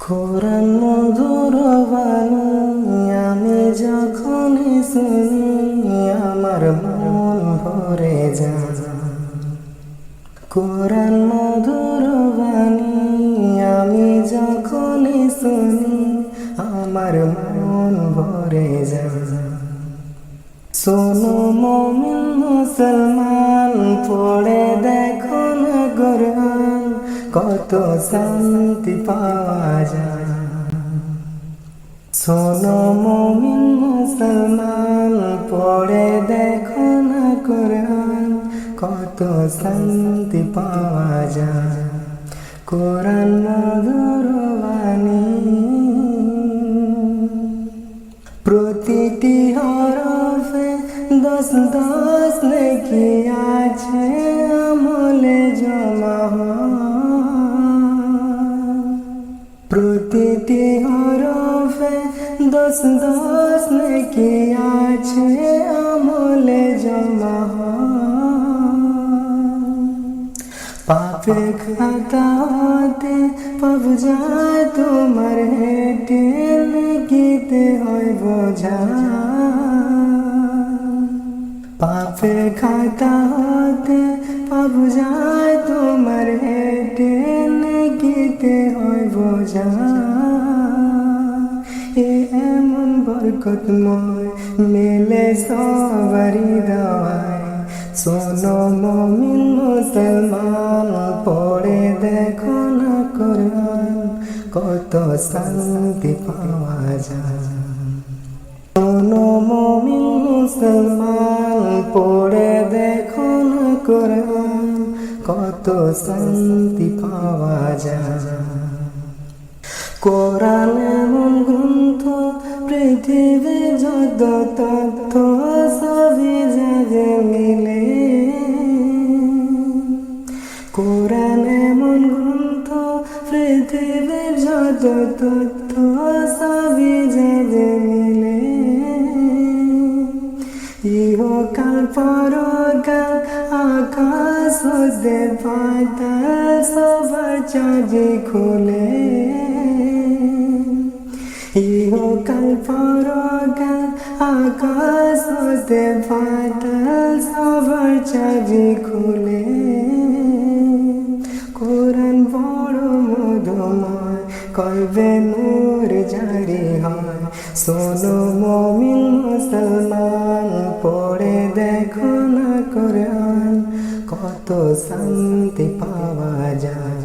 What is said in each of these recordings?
কোরআন মধুর বাণী আমি যখন শুনি আমার মন ভরে যায়। কোরআন মধুর বাণী আমি যখন শুনি আমার মন ভরে যায়। শোনো মুমিন মুসলমান, পড়ে দেখো না কোরআন, কত শান্তি পাওয়া যায়। শোনো মুমিন মুসলমান, পড়ে দেখো না কোরআন, কত শান্তি পাওয়া যায়। কোরআন মধুর বাণী, প্রতিটি হরফে 10 10 নেকি আছে আমলে জমা। প্রতিটি হরফে 10 10 নেকি আছে আমলে জমা। পাপে খাতা হতে পাপ যায় তোমার হেঁটে, নেকিতে হয় বোঝা। পাপে খাতা হতে পাপ যায় তোমার হেঁটে, নেকিতে হয় বোঝা। এমন বরকতময় মেলে সবারই দাওয়ায়। শোনো মুমিন মুসলমান, পড়ে দেখো না কোরআন, কত শান্তি পাওয়া যায়। শোনো মুমিন মুসলমান, পড়ে দেখো না কোরআন, কত শান্তি পাওয়া যায়। কোরআন এমন গ্রন্থ, পৃথিবী যত তথ্য সবই যাবে মিলে। কোরআন এমন গ্রন্থ, পৃথিবীর যত তথ্য সবই যাবে মিলে। ইহকাল পরকাল আকাশ হতে পাতাল সবার চাবি খুলে। ইহকাল পরকাল আকাশ হতে পাতাল সবার চাবি খুলে। কোরআন বড় মধুময়, কলবে নূর জারি হয়। শোনো মুমিন মুসলমান, পড়ে দেখো না কোরআন, কত শান্তি পাওয়া যায়।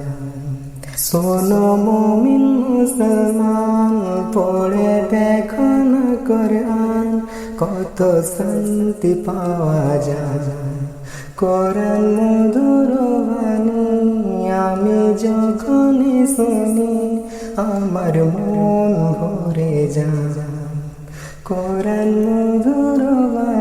শোনো মুমিন মুসলমান, পড়ে দেখো না কোরআন, কত শান্তি পাওয়া যায়। কোরআন মধুর বাণী আমি যখন শুনি আমার মন ভরে যায়। কোরআন মধুর বাণী।